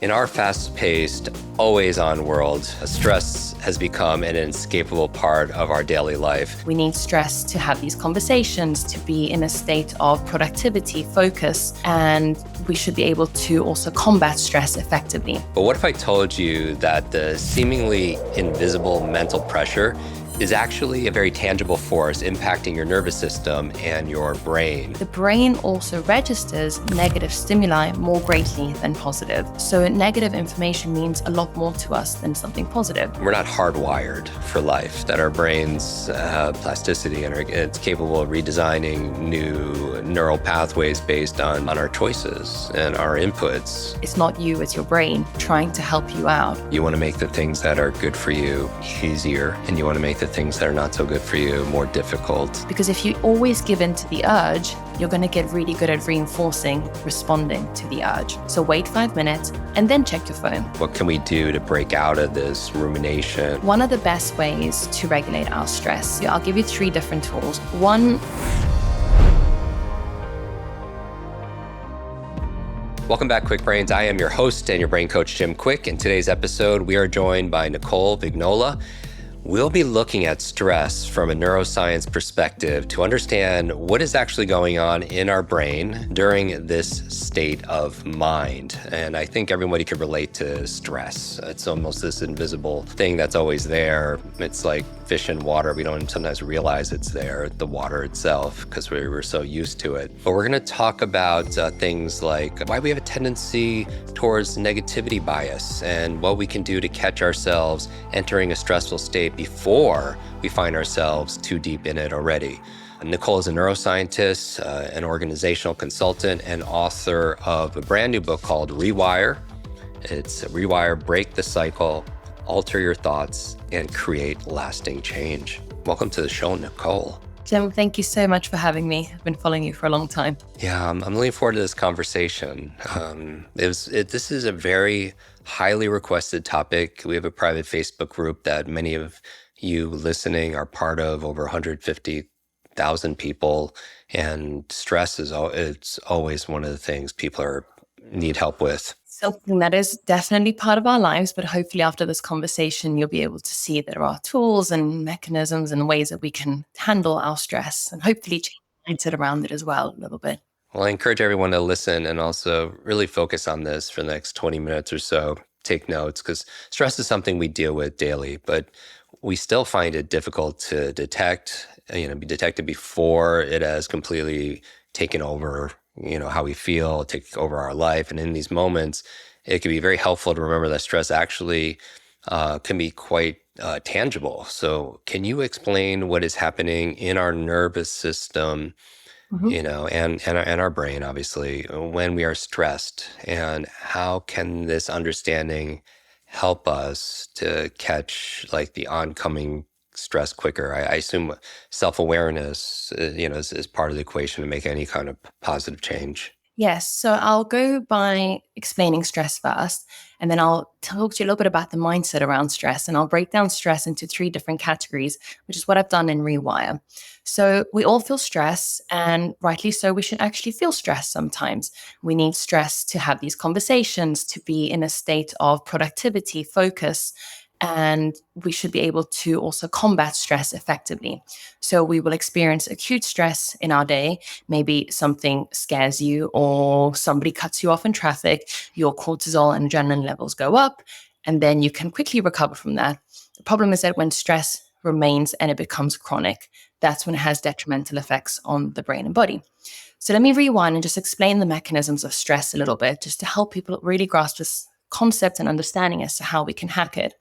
In our fast-paced, always-on world, stress has become an inescapable part of our daily life. We need stress to have these conversations, to be in a state of productivity, focus, and we should be able to also combat stress effectively. But what if I told you that the seemingly invisible mental pressure is actually a very tangible force impacting your nervous system and your brain? The brain also registers negative stimuli more greatly than positive. So negative information means a lot more to us than something positive. We're not hardwired for life, that our brains have plasticity and it's capable of redesigning new neural pathways based on our choices and our inputs. It's not you, it's your brain trying to help you out. You want to make the things that are good for you easier, and you want to make the things that are not so good for you more difficult. Because if you always give in to the urge, you're going to get really good at reinforcing, responding to the urge. So wait 5 minutes and then check your phone. What can we do to break out of this rumination? One of the best ways to regulate our stress, I'll give you 3 different tools. One, Welcome back, Kwik Brains. I am your host and your brain coach, Jim Kwik. In today's episode, we are joined by Nicole Vignola. We'll be looking at stress from a neuroscience perspective to understand what is actually going on in our brain during this state of mind. And I think everybody could relate to stress. It's almost this invisible thing that's always there. It's like fish in water. We don't sometimes realize it's there, the water itself, because we're so used to it. But we're going to talk about things like why we have a tendency towards negativity bias and what we can do to catch ourselves entering a stressful state before we find ourselves too deep in it already. Nicole is a neuroscientist, an organizational consultant, and author of a brand new book called Rewire. It's Rewire, Break the Cycle, Alter Your Thoughts, and Create Lasting Change. Welcome to the show, Nicole. Jim, thank you so much for having me. I've been following you for a long time. Yeah, I'm looking forward to this conversation. This is a very highly requested topic. We have a private Facebook group that many of you listening are part of, over 150,000 people. And stress it's always one of the things people need help with. Something that is definitely part of our lives, but hopefully after this conversation, you'll be able to see there are tools and mechanisms and ways that we can handle our stress and hopefully change the mindset around it as well a little bit. Well, I encourage everyone to listen and also really focus on this for the next 20 minutes or so. Take notes, because stress is something we deal with daily, but we still find it difficult to detect, be detected before it has completely taken over, how we feel, take over our life. And in these moments, it can be very helpful to remember that stress actually can be quite tangible. So can you explain what is happening in our nervous system, and our brain, obviously, when we are stressed, and how can this understanding help us to catch the oncoming stress quicker? I assume self-awareness, is part of the equation to make any kind of positive change. Yes, so I'll go by explaining stress first, and then I'll talk to you a little bit about the mindset around stress, and I'll break down stress into 3 different categories, which is what I've done in Rewire. So we all feel stress, and rightly so, we should actually feel stress sometimes. We need stress to have these conversations, to be in a state of productivity, focus, and we should be able to also combat stress effectively. So we will experience acute stress in our day. Maybe something scares you or somebody cuts you off in traffic, your cortisol and adrenaline levels go up, and then you can quickly recover from that. The problem is that when stress remains and it becomes chronic, that's when it has detrimental effects on the brain and body. So let me rewind and just explain the mechanisms of stress a little bit, just to help people really grasp this concept and understanding as to how we can hack it.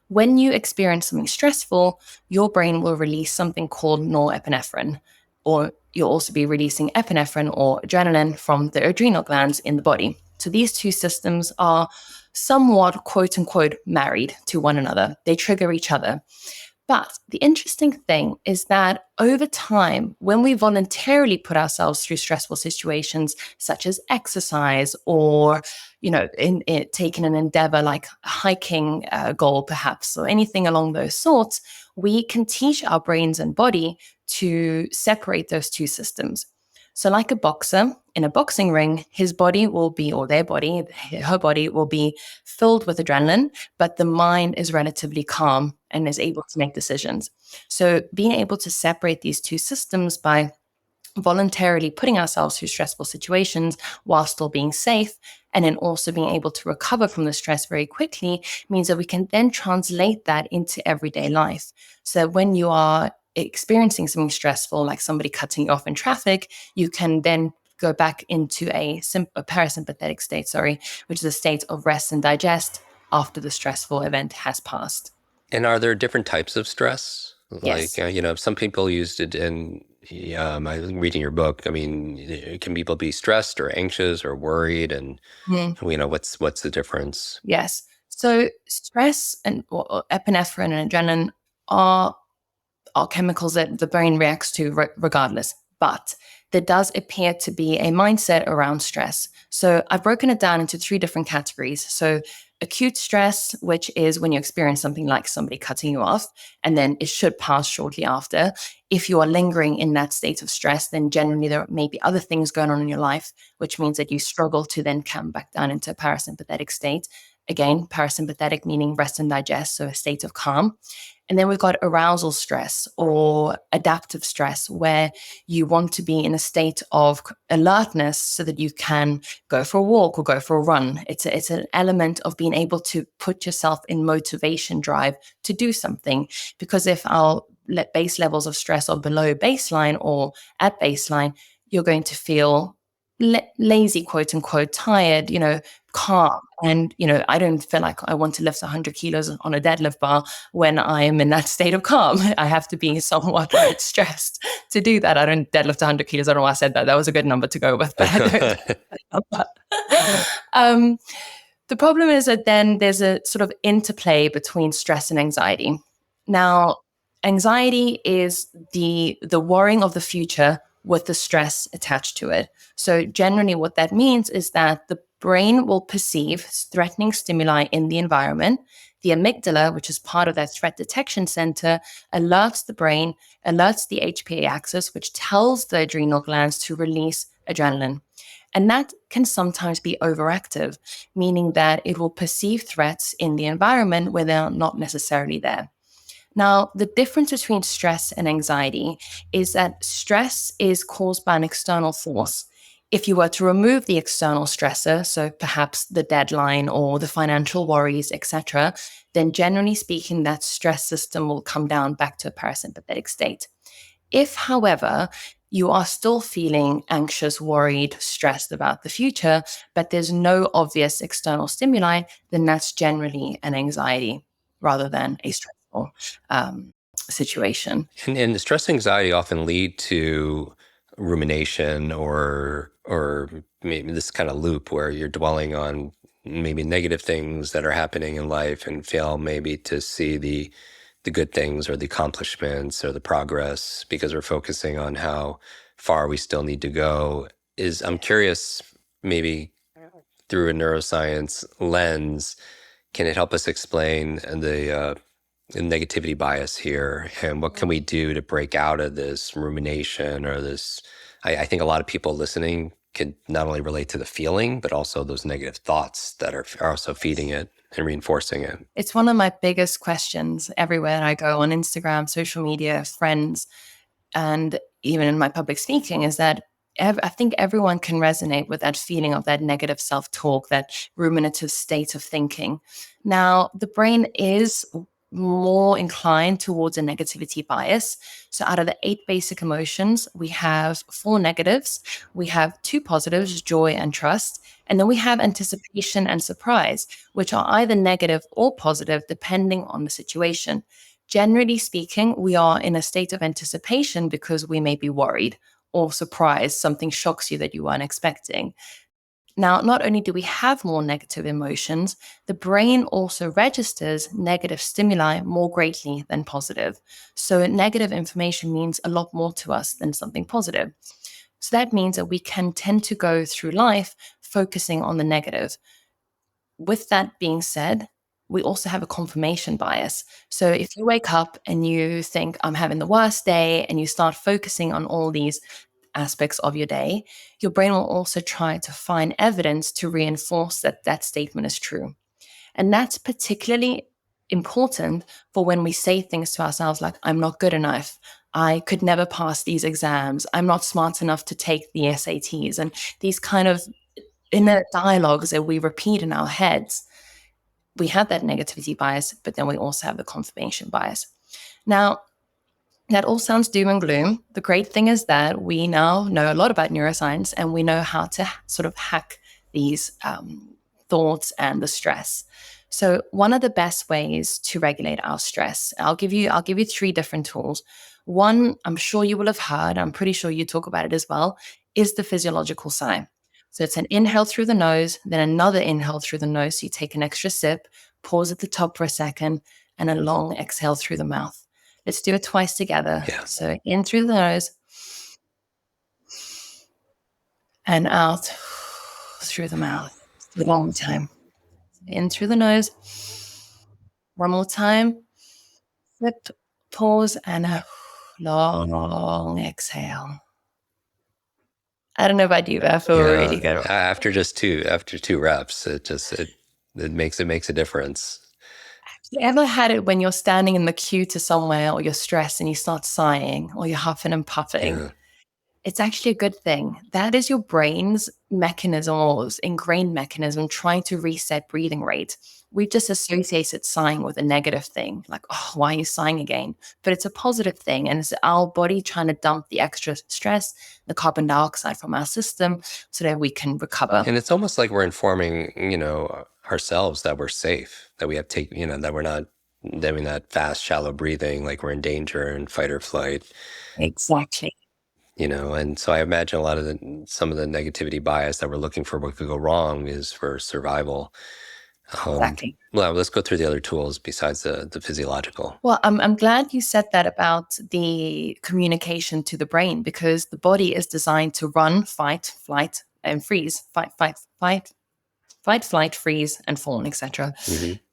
When you experience something stressful, your brain will release something called norepinephrine, or you'll also be releasing epinephrine or adrenaline from the adrenal glands in the body. So these 2 systems are somewhat, quote unquote, married to one another. They trigger each other. But the interesting thing is that over time, when we voluntarily put ourselves through stressful situations, such as exercise or, taking an endeavor like a hiking goal, perhaps, or anything along those sorts, we can teach our brains and body to separate those 2 systems. So, like a boxer in a boxing ring, his body will be, or their body, her body will be filled with adrenaline, but the mind is relatively calm and is able to make decisions. So, being able to separate these two systems by voluntarily putting ourselves through stressful situations while still being safe, and then also being able to recover from the stress very quickly, means that we can then translate that into everyday life. So when you are experiencing something stressful, like somebody cutting you off in traffic, you can then go back into a parasympathetic state, which is a state of rest and digest after the stressful event has passed. And are there different types of stress? Like, Yes. some people used it in, I'm reading your book. I mean, can people be stressed or anxious or worried? And, Mm. what's the difference? Yes. So stress and or epinephrine and adrenaline are chemicals that the brain reacts to regardless. But there does appear to be a mindset around stress. So I've broken it down into three different categories. So acute stress, which is when you experience something like somebody cutting you off, and then it should pass shortly after. If you are lingering in that state of stress, then generally there may be other things going on in your life, which means that you struggle to then come back down into a parasympathetic state. Again, parasympathetic meaning rest and digest, so a state of calm. And then we've got arousal stress or adaptive stress, where you want to be in a state of alertness so that you can go for a walk or go for a run. It's an element of being able to put yourself in motivation drive to do something. Because if our base levels of stress are below baseline or at baseline, you're going to feel lazy, quote unquote, tired, calm. And, I don't feel like I want to lift 100 kilos on a deadlift bar when I am in that state of calm. I have to be somewhat stressed to do that. I don't deadlift 100 kilos. I don't know why I said that. That was a good number to go with. um, the problem is that then there's a sort of interplay between stress and anxiety. Now, anxiety is the worrying of the future with the stress attached to it. So generally what that means is that the brain will perceive threatening stimuli in the environment. The amygdala, which is part of that threat detection center, alerts the brain, alerts the HPA axis, which tells the adrenal glands to release adrenaline. And that can sometimes be overactive, meaning that it will perceive threats in the environment where they're not necessarily there. Now, the difference between stress and anxiety is that stress is caused by an external force. If you were to remove the external stressor, so perhaps the deadline or the financial worries, etc., then generally speaking, that stress system will come down back to a parasympathetic state. If, however, you are still feeling anxious, worried, stressed about the future, but there's no obvious external stimuli, then that's generally an anxiety rather than a stressful situation. And the stress and anxiety often lead to rumination or maybe this kind of loop where you're dwelling on maybe negative things that are happening in life and fail maybe to see the good things or the accomplishments or the progress because we're focusing on how far we still need to go. I'm curious, maybe through a neuroscience lens, can it help us explain the negativity bias here, and what can we do to break out of this rumination or this? I think a lot of people listening can not only relate to the feeling, but also those negative thoughts that are also feeding it and reinforcing it. It's one of my biggest questions everywhere I go, on Instagram, social media, friends, and even in my public speaking, is that I think everyone can resonate with that feeling of that negative self-talk, that ruminative state of thinking. Now, the brain is more inclined towards a negativity bias. So out of the 8 basic emotions, we have 4 negatives. We have 2 positives, joy and trust. And then we have anticipation and surprise, which are either negative or positive, depending on the situation. Generally speaking, we are in a state of anticipation because we may be worried or surprised. Something shocks you that you weren't expecting. Now, not only do we have more negative emotions, the brain also registers negative stimuli more greatly than positive. So, negative information means a lot more to us than something positive. So, that means that we can tend to go through life focusing on the negative. With that being said, we also have a confirmation bias. So if you wake up and you think, I'm having the worst day, and you start focusing on all these aspects of your day, your brain will also try to find evidence to reinforce that that statement is true. And that's particularly important for when we say things to ourselves like, I'm not good enough. I could never pass these exams. I'm not smart enough to take the SATs. And these kind of inner dialogues that we repeat in our heads. We have that negativity bias, but then we also have the confirmation bias. Now, that all sounds doom and gloom. The great thing is that we now know a lot about neuroscience and we know how to sort of hack these thoughts and the stress. So one of the best ways to regulate our stress, I'll give you three different tools. One, I'm sure you will have heard, I'm pretty sure you talk about it as well, is the physiological sigh. So it's an inhale through the nose, then another inhale through the nose. So you take an extra sip, pause at the top for a second, and a long exhale through the mouth. Let's do it twice together. Yeah. So in through the nose and out through the mouth. One more time. In through the nose. One more time. Sip, pause, and a long exhale. I don't know about you, but I feel really good. After two reps, it makes a difference. You ever had it when you're standing in the queue to somewhere or you're stressed and you start sighing or you're huffing and puffing? Yeah. It's actually a good thing. That is your brain's mechanism or ingrained mechanism trying to reset breathing rate. We've just associated sighing with a negative thing, like, oh, why are you sighing again? But it's a positive thing. And it's our body trying to dump the extra stress, the carbon dioxide from our system so that we can recover. And it's almost like we're informing, ourselves that we're safe, that we have that we're not doing that fast, shallow breathing, like we're in danger and fight or flight. Exactly. And so I imagine a lot of some of the negativity bias that we're looking for what could go wrong is for survival. Exactly. Well, let's go through the other tools besides the physiological. Well, I'm glad you said that about the communication to the brain, because the body is designed to run, fight, flight, and freeze. Fight, flight, freeze, and fawn, etc.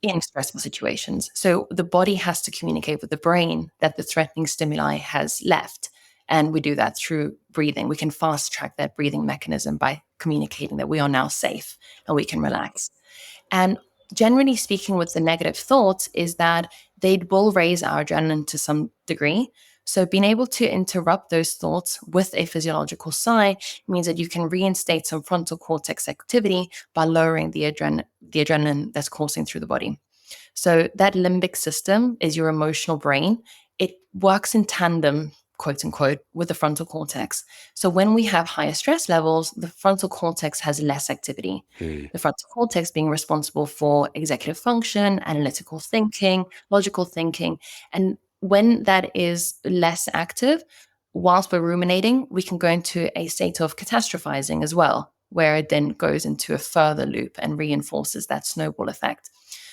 In stressful situations. So the body has to communicate with the brain that the threatening stimuli has left. And we do that through breathing. We can fast track that breathing mechanism by communicating that we are now safe and we can relax. And generally speaking, with the negative thoughts is that they will raise our adrenaline to some degree. So being able to interrupt those thoughts with a physiological sigh means that you can reinstate some frontal cortex activity by lowering the adrenaline that's coursing through the body. So that limbic system is your emotional brain. It works in tandem, quote unquote, with the frontal cortex. So when we have higher stress levels, the frontal cortex has less activity. The frontal cortex being responsible for executive function, analytical thinking, logical thinking. And when that is less active, whilst we're ruminating, we can go into a state of catastrophizing as well, where it then goes into a further loop and reinforces that snowball effect.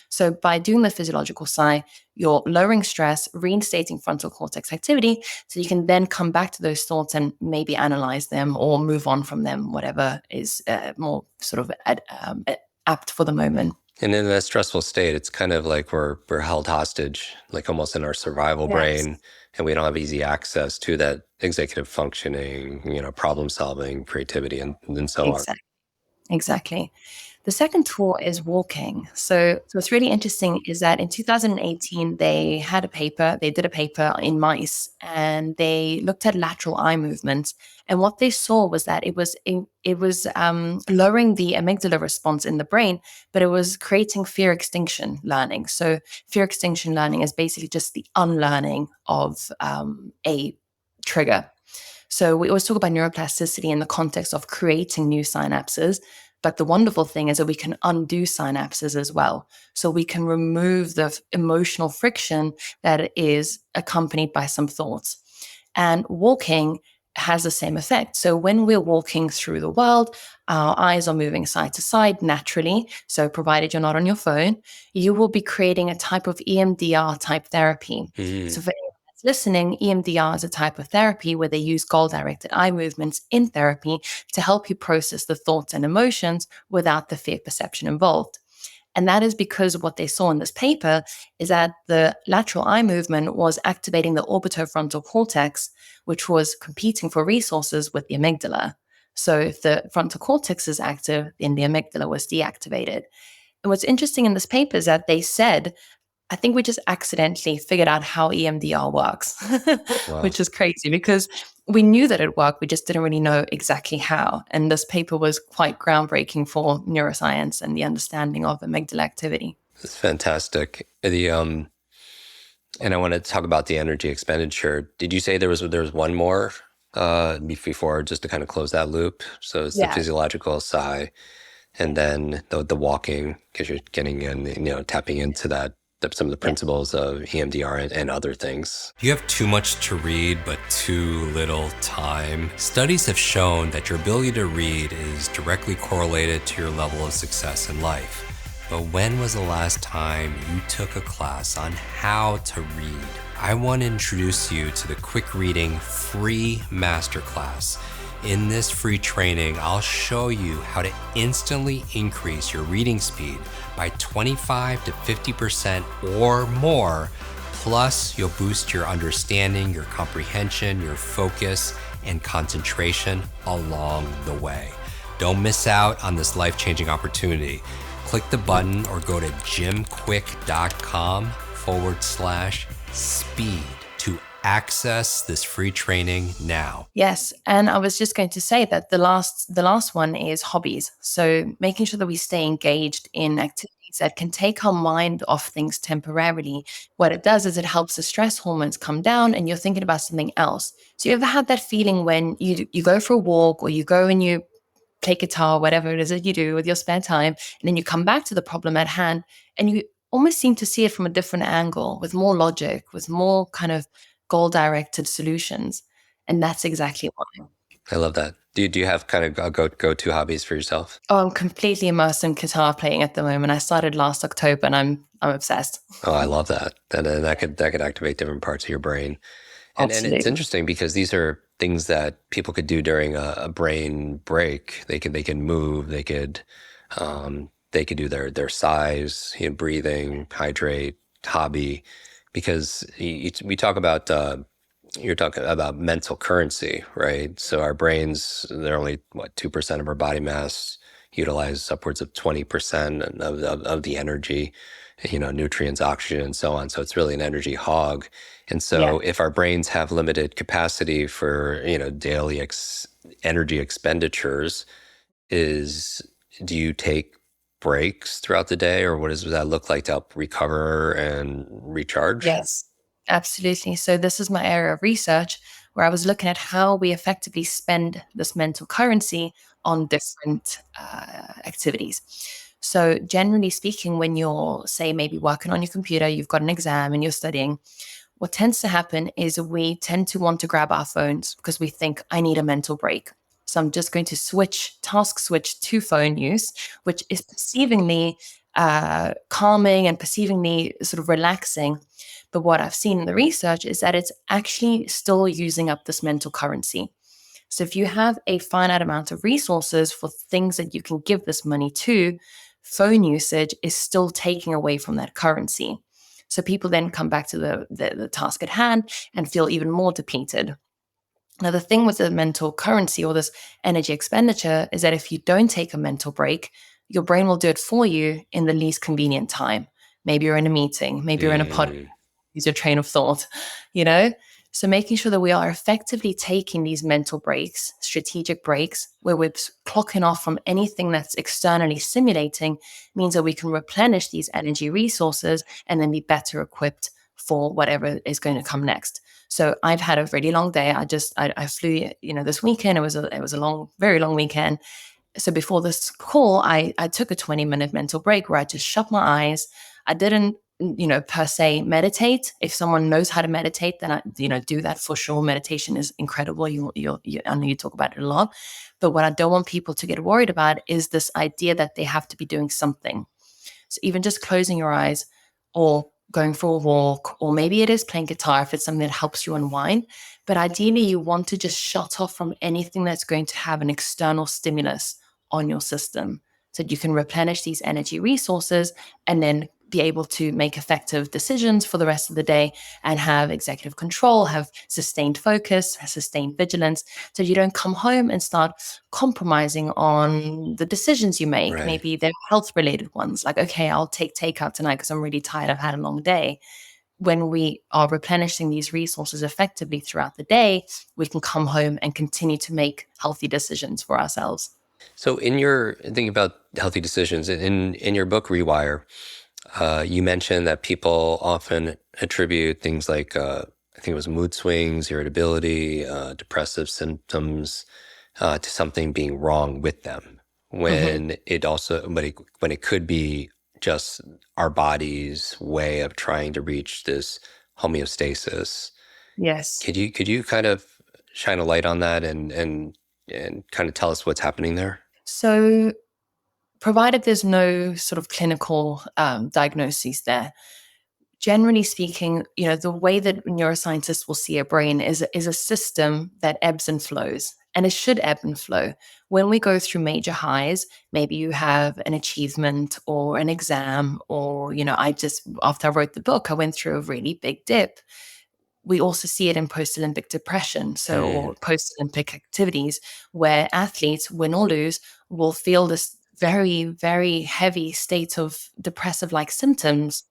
So by doing the physiological sigh, you're lowering stress, reinstating frontal cortex activity, so you can then come back to those thoughts and maybe analyze them or move on from them, whatever is more sort of apt for the moment. And in that stressful state, it's kind of like we're held hostage, like almost in our survival brain, and we don't have easy access to that executive functioning, problem solving, creativity, and so on. Exactly. The second tool is walking. So what's really interesting is that in 2018, they did a paper in mice, and they looked at lateral eye movements. And what they saw was that it was lowering the amygdala response in the brain, but it was creating fear extinction learning. So fear extinction learning is basically just the unlearning of a trigger. So we always talk about neuroplasticity in the context of creating new synapses. But the wonderful thing is that we can undo synapses as well. So we can remove the emotional friction that is accompanied by some thoughts. And walking has the same effect. So when we're walking through the world, our eyes are moving side to side naturally. So provided you're not on your phone, you will be creating a type of EMDR type therapy. So for listening, EMDR is a type of therapy where they use goal-directed eye movements in therapy to help you process the thoughts and emotions without the fear perception involved. And that is because what they saw in this paper is that the lateral eye movement was activating the orbitofrontal cortex, which was competing for resources with the amygdala. So if the frontal cortex is active, then the amygdala was deactivated. And what's interesting in this paper is that they said, I think we just accidentally figured out how EMDR works, Wow. which is crazy because we knew that it worked. We just didn't really know exactly how. And this paper was quite groundbreaking for neuroscience and the understanding of amygdala activity. It's fantastic. And I want to talk about the energy expenditure. Did you say there was one more before, just to kind of close that loop? So it's the Yeah. physiological sigh, and then the walking, because you're getting in, tapping into some of the Yeah. principles of EMDR and other things. You have too much to read, but too little time. Studies have shown that your ability to read is directly correlated to your level of success in life. But when was the last time you took a class on how to read? I want to introduce you to the Kwik Reading free masterclass. In this free training, I'll show you how to instantly increase your reading speed by 25 to 50% or more. Plus, you'll boost your understanding, your comprehension, your focus, and concentration along the way. Don't miss out on this life-changing opportunity. Click the button or go to jimkwik.com/speed to access this free training now. Yes, and I was just going to say that the last one is hobbies. So making sure that we stay engaged in activities that can take our mind off things temporarily. What it does is it helps the stress hormones come down and you're thinking about something else. So you ever had that feeling when you go for a walk or you go and you play guitar, whatever it is that you do with your spare time, and then you come back to the problem at hand and you almost seem to see it from a different angle with more logic, with more kind of goal directed solutions. And that's exactly why. I love that. Do you have kind of go-to hobbies for yourself? Oh, I'm completely immersed in guitar playing at the moment. I started last October and I'm obsessed. Oh, I love that. And that could activate different parts of your brain. And it's Absolutely. interesting because these are things that people could do during a brain break. They can move, they could do their sighs, breathing, hydrate, hobby, because we talk about you're talking about mental currency, right? So our brains, they're only what 2% of our body mass, utilize upwards of 20% of the energy, nutrients, oxygen, and so on. So it's really an energy hog. And Yeah. so if our brains have limited capacity for, daily energy expenditures, is do you take breaks throughout the day, or does that look like to help recover and recharge? Yes, absolutely. So this is my area of research where I was looking at how we effectively spend this mental currency on different activities. So generally speaking, when you're, say, maybe working on your computer, you've got an exam and you're studying, what tends to happen is we tend to want to grab our phones because we think, I need a mental break. So I'm just going to task switch to phone use, which is perceivingly calming and perceivingly sort of relaxing. But what I've seen in the research is that it's actually still using up this mental currency. So if you have a finite amount of resources for things that you can give this money to, phone usage is still taking away from that currency. So people then come back to the task at hand and feel even more depleted. Now, the thing with the mental currency or this energy expenditure is that if you don't take a mental break, your brain will do it for you in the least convenient time. Maybe you're in a meeting, maybe you're in a pod, Mm, use your train of thought, you know? So making sure that we are effectively taking these mental breaks, strategic breaks, where we're clocking off from anything that's externally stimulating means that we can replenish these energy resources and then be better equipped for whatever is going to come next. So I've had a really long day. I flew, this weekend. It was a long, very long weekend. So before this call, I took a 20-minute mental break where I just shut my eyes. I didn't, per se meditate. If someone knows how to meditate, then do that for sure. Meditation is incredible. I know you talk about it a lot. But what I don't want people to get worried about is this idea that they have to be doing something. So even just closing your eyes or going for a walk, or maybe it is playing guitar if it's something that helps you unwind. But ideally, you want to just shut off from anything that's going to have an external stimulus on your system. so that you can replenish these energy resources and then be able to make effective decisions for the rest of the day and have executive control, have sustained focus, have sustained vigilance, so you don't come home and start compromising on the decisions you make. Right. Maybe they're health related ones, like, okay, I'll take takeout tonight because I'm really tired, I've had a long day. When we are replenishing these resources effectively throughout the day, we can come home and continue to make healthy decisions for ourselves. So in your thinking about healthy decisions, in your book Rewire, you mentioned that people often attribute things like I think it was mood swings, irritability, depressive symptoms to something being wrong with them. Mhm. When it could be just our body's way of trying to reach this homeostasis. Yes. Could you kind of shine a light on that and kind of tell us what's happening there? So, provided there's no sort of clinical diagnoses there, generally speaking, the way that neuroscientists will see a brain is a system that ebbs and flows, and it should ebb and flow. When we go through major highs, maybe you have an achievement or an exam, or I just after I wrote the book, I went through a really big dip. We also see it in post-Olympic depression, so or Mm, post-Olympic activities, where athletes, win or lose, will feel this very, very heavy state of depressive-like symptoms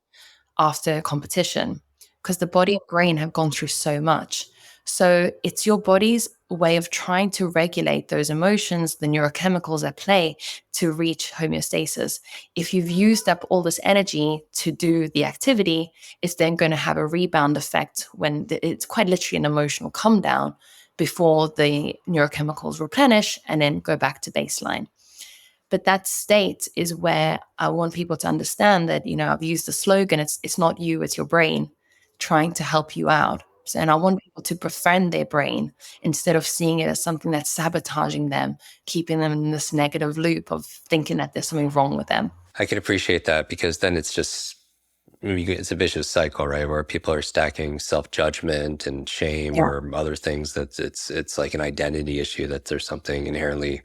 after competition, because the body and brain have gone through so much. So it's your body's way of trying to regulate those emotions, the neurochemicals at play, to reach homeostasis. If you've used up all this energy to do the activity, it's then going to have a rebound effect when it's quite literally an emotional come down before the neurochemicals replenish and then go back to baseline. But that state is where I want people to understand that, I've used the slogan, it's not you, it's your brain trying to help you out. And I want people to befriend their brain instead of seeing it as something that's sabotaging them, keeping them in this negative loop of thinking that there's something wrong with them. I can appreciate that because then it's a vicious cycle, right? Where people are stacking self-judgment and shame Yeah. or other things that it's like an identity issue, that there's something inherently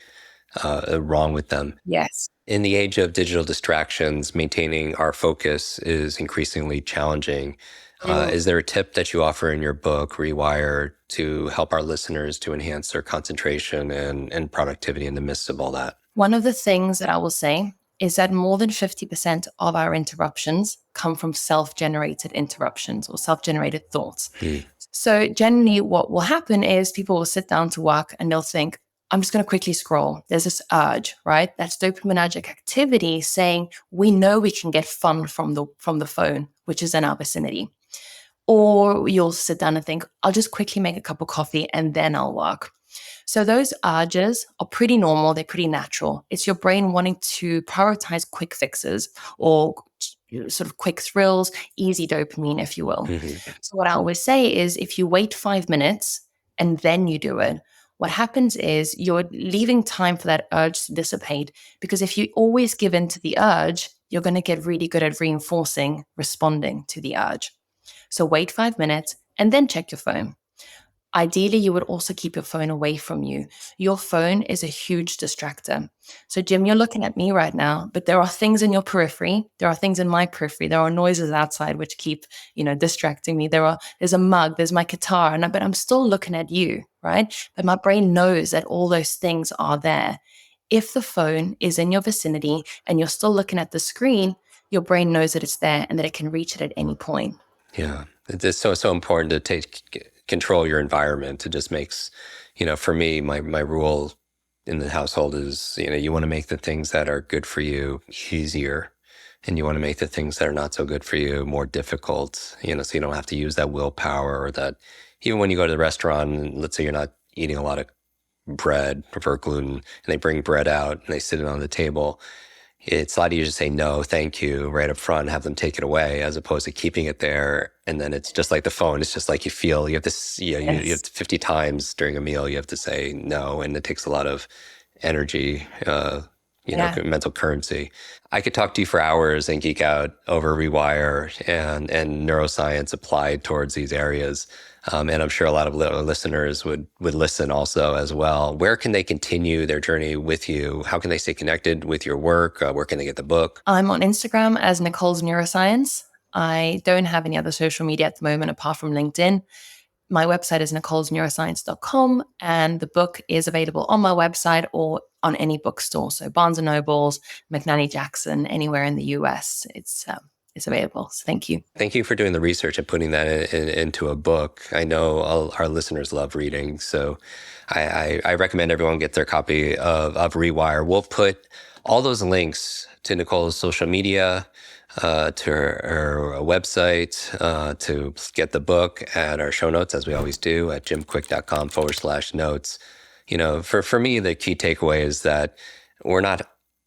wrong with them. Yes. In the age of digital distractions, maintaining our focus is increasingly challenging. Mm. Is there a tip that you offer in your book, Rewire, to help our listeners to enhance their concentration and productivity in the midst of all that? One of the things that I will say is that more than 50% of our interruptions come from self generated interruptions or self generated thoughts. Hmm. So, generally, what will happen is people will sit down to work and they'll think, I'm just going to quickly scroll. There's this urge, right? That's dopaminergic activity saying we know we can get fun from the phone, which is in our vicinity. Or you'll sit down and think, I'll just quickly make a cup of coffee and then I'll work. So those urges are pretty normal, they're pretty natural. It's your brain wanting to prioritize quick fixes or sort of quick thrills, easy dopamine, if you will. Hmm. So what I always say is if you wait 5 minutes and then you do it, what happens is you're leaving time for that urge to dissipate, because if you always give in to the urge, you're going to get really good at reinforcing responding to the urge. So wait 5 minutes and then check your phone. Ideally, you would also keep your phone away from you. Your phone is a huge distractor. So, Jim, you're looking at me right now, but there are things in your periphery. There are things in my periphery. There are noises outside which keep, distracting me. There's a mug, there's my guitar, but I'm still looking at you, right? But my brain knows that all those things are there. If the phone is in your vicinity and you're still looking at the screen, your brain knows that it's there and that it can reach it at any point. Yeah, it's so important to take control your environment. It just makes, for me, my rule in the household is, you want to make the things that are good for you easier, and you want to make the things that are not so good for you more difficult. So you don't have to use that willpower, or that even when you go to the restaurant, and let's say you're not eating a lot of bread, prefer gluten, and they bring bread out and they sit it on the table. It's a lot easier to say no, thank you, right up front, and have them take it away, as opposed to keeping it there. And then it's just like the phone. It's just like you have this, you have Yes. 50 times during a meal, you have to say no. And it takes a lot of energy, Yeah. mental currency. I could talk to you for hours and geek out over rewire and neuroscience applied towards these areas. And I'm sure a lot of listeners would listen also as well. Where can they continue their journey with you? How can they stay connected with your work? Where can they get the book? I'm on Instagram as Nicole's Neuroscience. I don't have any other social media at the moment apart from LinkedIn. My website is nicolesneuroscience.com, and the book is available on my website or on any bookstore. So Barnes & Nobles, McNally Jackson, anywhere in the US, it's available. So thank you. Thank you for doing the research and putting that into a book. I know our listeners love reading, so I recommend everyone get their copy of Rewire. We'll put all those links to Nicole's social media, to her website, to get the book at our show notes, as we always do, at jimkwik.com/notes. For me, the key takeaway is that we're not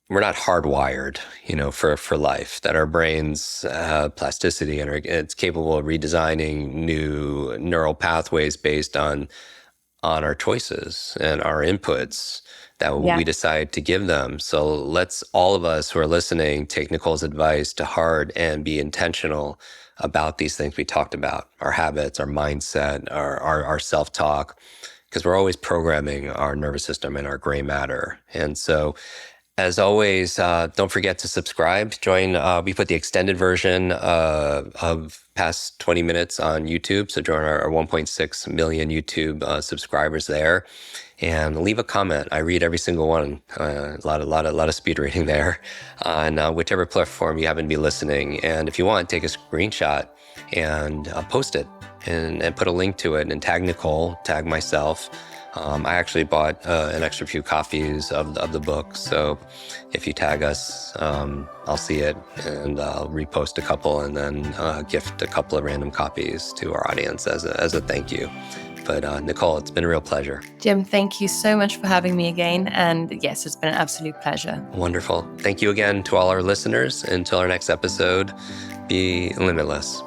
hardwired, for life, that our brains have plasticity and it's capable of redesigning new neural pathways based on our choices and our inputs that we decide to give them. So let's, all of us who are listening, take Nicole's advice to heart and be intentional about these things we talked about, our habits, our mindset, our self-talk, because we're always programming our nervous system and our gray matter. And so, as always, don't forget to subscribe. We put the extended version of past 20 minutes on YouTube. So join our 1.6 million YouTube subscribers there, and leave a comment. I read every single one. A lot of speed reading there on whichever platform you happen to be listening. And if you want, take a screenshot and post it and put a link to it and tag Nicole, tag myself. I actually bought an extra few copies of the book. So if you tag us, I'll see it and I'll repost a couple and then gift a couple of random copies to our audience as a thank you. But Nicole, it's been a real pleasure. Jim, thank you so much for having me again. And yes, it's been an absolute pleasure. Wonderful. Thank you again to all our listeners. Until our next episode, be limitless.